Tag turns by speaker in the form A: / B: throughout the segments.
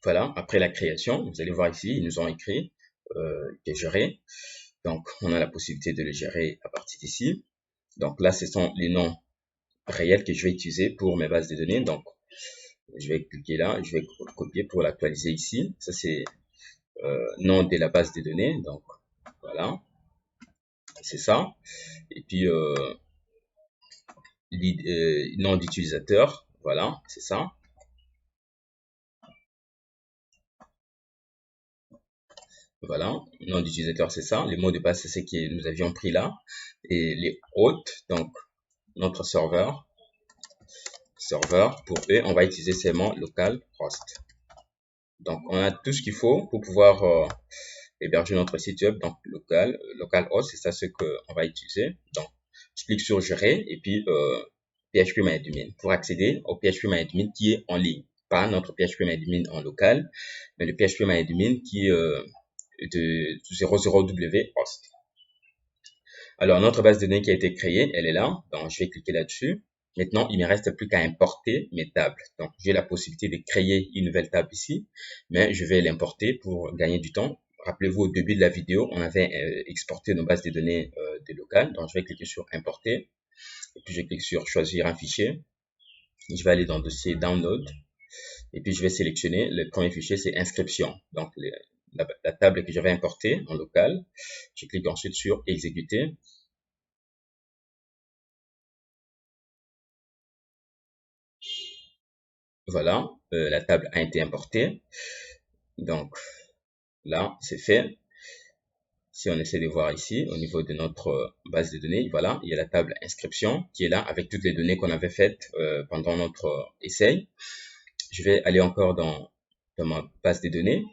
A: Voilà, après la création, vous allez voir ici, ils nous ont écrit que gérer. Donc, on a la possibilité de le gérer à partir d'ici. Donc là, ce sont les noms réels que je vais utiliser pour mes bases de données. Donc, je vais cliquer là, je vais copier pour l'actualiser ici. Ça, c'est nom de la base de données. Donc, voilà, c'est ça. Et puis, nom d'utilisateur. Voilà, c'est ça. Voilà, nom d'utilisateur, c'est ça. Les mots de passe, c'est ce que nous avions pris là. Et les hôtes, donc notre serveur, pour eux, on va utiliser seulement localhost. Donc, on a tout ce qu'il faut pour pouvoir héberger notre site web. Donc, localhost, c'est ça ce qu'on va utiliser. Donc, je clique sur gérer et puis PHPMyAdmin pour accéder au PHPMyAdmin qui est en ligne. Pas notre PHPMyAdmin en local, mais le PHPMyAdmin qui est de 00W host. Alors, notre base de données qui a été créée, elle est là. Donc, je vais cliquer là-dessus. Maintenant, il ne me reste plus qu'à importer mes tables. Donc, j'ai la possibilité de créer une nouvelle table ici, mais je vais l'importer pour gagner du temps. Rappelez-vous, au début de la vidéo, on avait exporté nos bases de données de local. Donc, je vais cliquer sur importer. Et puis, je clique sur choisir un fichier. Je vais aller dans le dossier download. Et puis, je vais sélectionner le premier fichier, c'est inscription. Donc, la table que j'avais importée en local. Je clique ensuite sur exécuter. Voilà, la table a été importée. Donc, là, c'est fait. Si on essaie de voir ici, au niveau de notre base de données, voilà, il y a la table inscription qui est là avec toutes les données qu'on avait faites pendant notre essai. Je vais aller encore dans ma base de données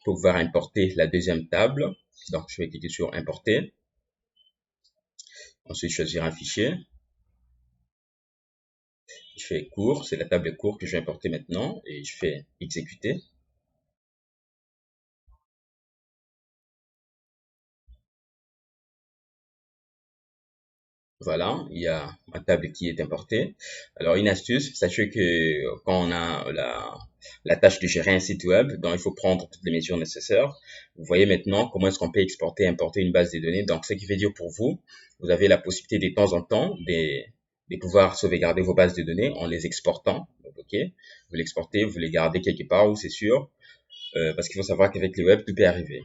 A: pour pouvoir importer la deuxième table. Donc, je vais cliquer sur importer. Ensuite, choisir un fichier. Je fais cours, c'est la table cours que je vais importer maintenant et je fais exécuter. Voilà, il y a ma table qui est importée. Alors, une astuce, sachez que quand on a la tâche de gérer un site web, donc il faut prendre toutes les mesures nécessaires. Vous voyez maintenant comment est-ce qu'on peut exporter et importer une base de données. Donc, ce qui veut dire pour vous, vous avez la possibilité de temps en temps de pouvoir sauvegarder vos bases de données en les exportant. Ok, vous l'exportez, vous les gardez quelque part où c'est sûr, parce qu'il faut savoir qu'avec le web, tout peut arriver.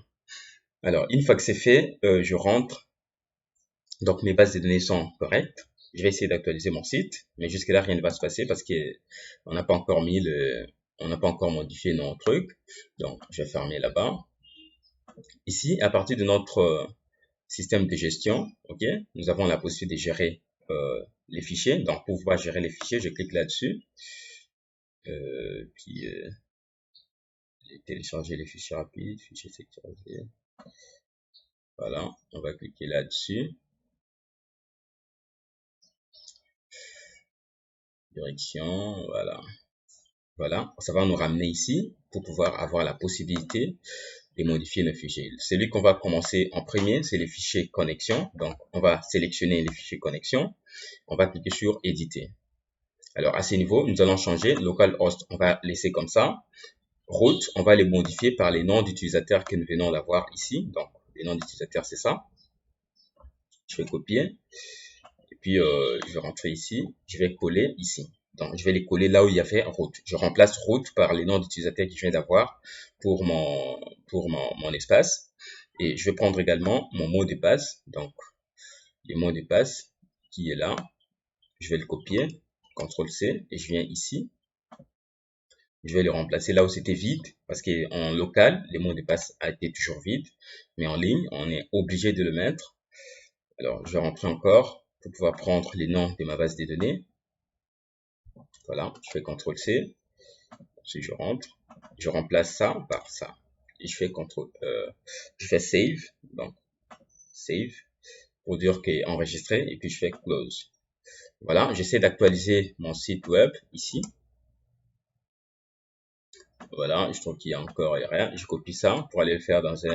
A: Alors, une fois que c'est fait, je rentre. Donc, mes bases de données sont correctes. Je vais essayer d'actualiser mon site, mais jusque-là, rien ne va se passer parce que on n'a pas encore on n'a pas encore modifié nos trucs. Donc, je vais fermer là-bas. Ici, à partir de notre système de gestion, ok, nous avons la possibilité de gérer les fichiers. Donc, pour pouvoir gérer les fichiers, je clique là-dessus. Puis, télécharger les fichiers rapides, fichiers sécurisés. Voilà, on va cliquer là-dessus. Direction, voilà. Voilà, ça va nous ramener ici pour pouvoir avoir la possibilité de modifier nos fichiers. Celui qu'on va commencer en premier, c'est les fichiers connexion. Donc, on va sélectionner les fichiers connexion. On va cliquer sur éditer. Alors, à ce niveau, nous allons changer localhost. On va laisser comme ça. Route, on va les modifier par les noms d'utilisateurs que nous venons d'avoir ici. Donc, les noms d'utilisateurs, c'est ça. Je vais copier. Et puis, je vais rentrer ici. Je vais coller ici. Donc, je vais les coller là où il y avait route. Je remplace route par les noms d'utilisateurs que je viens d'avoir pour mon espace. Et je vais prendre également mon mot de passe. Donc, le mot de passe qui est là. Je vais le copier. CTRL-C. Et je viens ici. Je vais le remplacer là où c'était vide. Parce qu'en local, le mot de passe a été toujours vide. Mais en ligne, on est obligé de le mettre. Alors, je vais rentrer encore pour pouvoir prendre les noms de ma base de données. Voilà, je fais CTRL-C. Si je rentre, je remplace ça par ça. Et je fais je fais save. Donc, save pour dire qu'il est enregistré. Et puis, je fais close. Voilà, j'essaie d'actualiser mon site web ici. Voilà, je trouve qu'il y a encore rien. Je copie ça pour aller le faire dans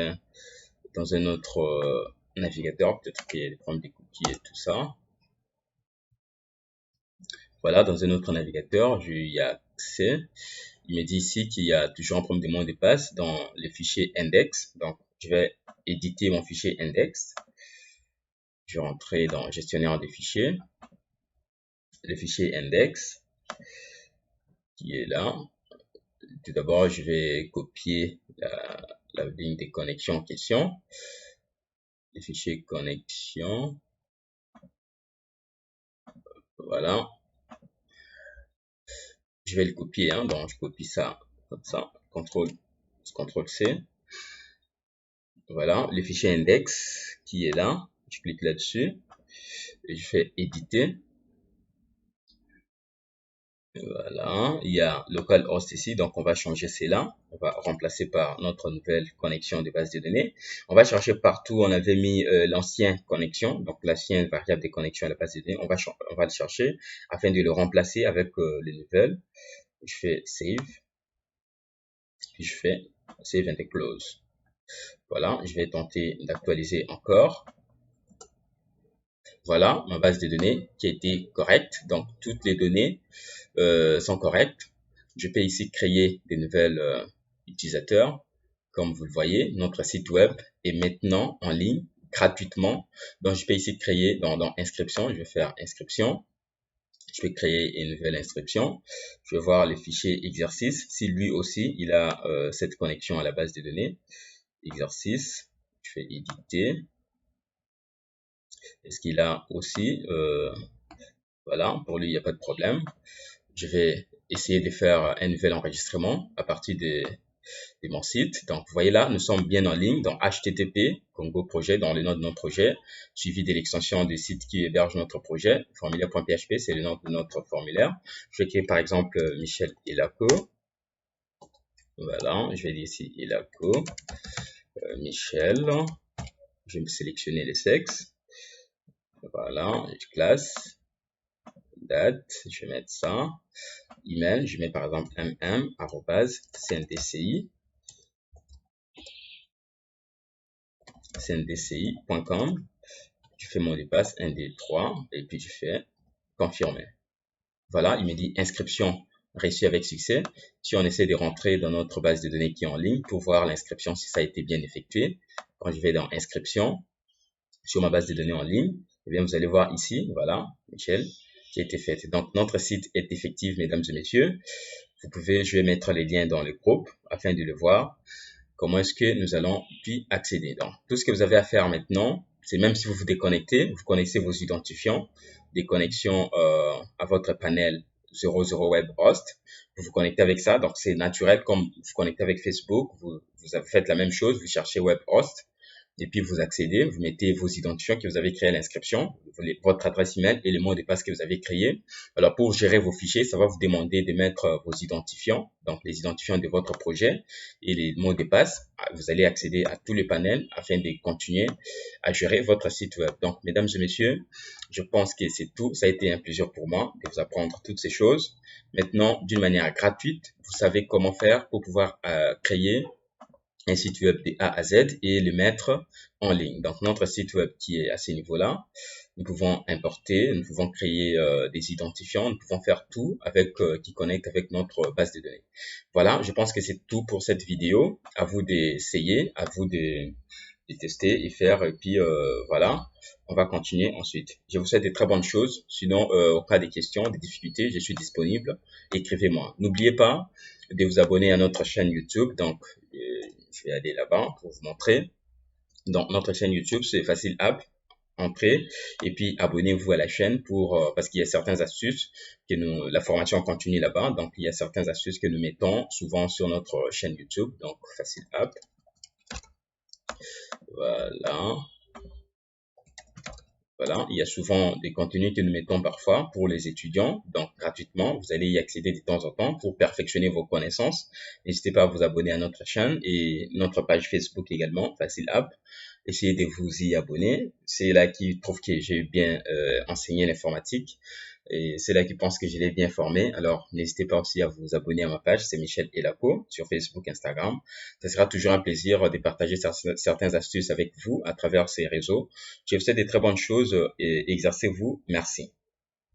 A: un autre navigateur. Peut-être qu'il y a des problèmes de cookies et tout ça. Voilà, dans un autre navigateur, j'y ai accès. il me dit ici qu'il y a toujours un problème de mot de passe dans le fichier index. Donc, je vais éditer mon fichier index. Je vais rentrer dans gestionnaire des fichiers. Le fichier index qui est là. Tout d'abord, je vais copier la ligne de connexion en question. Le fichier connexion. Voilà. Je vais le copier, hein, donc je copie ça comme ça. CTRL C. Voilà, le fichier index qui est là. Je clique là-dessus et je fais éditer. Voilà, il y a localhost ici, donc on va changer cela. On va remplacer par notre nouvelle connexion de base de données. On va chercher partout, on avait mis l'ancienne connexion, donc l'ancienne variable de connexion à la base de données. On va le chercher afin de le remplacer avec le nouvel. Je fais save, puis je fais save and close. Voilà, je vais tenter d'actualiser encore. Voilà, ma base de données qui a été correcte. Donc, toutes les données sont correctes. Je peux ici créer des nouvelles utilisateurs. Comme vous le voyez, notre site web est maintenant en ligne gratuitement. Donc, je peux ici créer dans inscription. Je vais faire inscription. Je vais créer une nouvelle inscription. Je vais voir le fichier exercice. Si lui aussi, il a cette connexion à la base de données. Exercice. Je fais éditer. Est-ce qu'il a aussi, voilà, pour lui, il n'y a pas de problème. Je vais essayer de faire un nouvel enregistrement à partir de mon site. Donc, vous voyez là, nous sommes bien en ligne dans HTTP, Congo Projet, dans le nom de notre projet, suivi de l'extension du site qui héberge notre projet. Formulaire.php, c'est le nom de notre formulaire. Je vais créer par exemple Michel Elako. Voilà, je vais dire ici Elako, Michel. Je vais me sélectionner les sexes. Voilà, classe, date, je vais mettre ça. Email, je mets par exemple cndci.com. Je fais mon mot de passe 1, 2, 3 et puis je fais confirmer. Voilà, il me dit inscription reçue avec succès. Si on essaie de rentrer dans notre base de données qui est en ligne pour voir l'inscription si ça a été bien effectué, quand je vais dans inscription sur ma base de données en ligne, eh bien vous allez voir ici, voilà, Michel, qui a été faite. Donc notre site est effectif, mesdames et messieurs. Je vais mettre les liens dans le groupe afin de le voir. Comment est-ce que nous allons puis accéder? Donc, tout ce que vous avez à faire maintenant, c'est même si vous vous déconnectez, vous connaissez vos identifiants, des connexions à votre panel 00 Web Host. Vous vous connectez avec ça, donc c'est naturel comme vous vous connectez avec Facebook, vous faites la même chose, vous cherchez Web Host. Et puis vous accédez, vous mettez vos identifiants que vous avez créés à l'inscription, votre adresse email et le mot de passe que vous avez créé. Alors pour gérer vos fichiers, ça va vous demander de mettre vos identifiants, donc les identifiants de votre projet et les mots de passe. Vous allez accéder à tous les panels afin de continuer à gérer votre site web. Donc mesdames et messieurs, je pense que c'est tout. Ça a été un plaisir pour moi de vous apprendre toutes ces choses. Maintenant, d'une manière gratuite, vous savez comment faire pour pouvoir créer un site web de A à Z et le mettre en ligne. Donc, notre site web qui est à ce niveau-là, nous pouvons importer, nous pouvons créer des identifiants, nous pouvons faire tout avec qui connecte avec notre base de données. Voilà, je pense que c'est tout pour cette vidéo. À vous d'essayer, à vous de tester et faire. Et puis, voilà, on va continuer ensuite. Je vous souhaite de très bonnes choses. Sinon, au cas des questions, des difficultés, je suis disponible. Écrivez-moi. N'oubliez pas de vous abonner à notre chaîne YouTube. Donc, je vais aller là-bas pour vous montrer. Donc, notre chaîne YouTube, c'est Facile App. Entrez et puis abonnez-vous à la chaîne parce qu'il y a certaines astuces que la formation continue là-bas. Donc, il y a certaines astuces que nous mettons souvent sur notre chaîne YouTube. Donc, Facile App. Voilà. Voilà, il y a souvent des contenus que nous mettons parfois pour les étudiants, donc gratuitement. Vous allez y accéder de temps en temps pour perfectionner vos connaissances. N'hésitez pas à vous abonner à notre chaîne et notre page Facebook également, Facile App. Essayez de vous y abonner. C'est là qui trouve que j'ai bien enseigné l'informatique. Et c'est là qui pense que je l'ai bien formé. Alors, n'hésitez pas aussi à vous abonner à ma page. C'est Michel Elako sur Facebook, Instagram. Ce sera toujours un plaisir de partager certaines astuces avec vous à travers ces réseaux. Je vous souhaite de très bonnes choses et exercez-vous. Merci.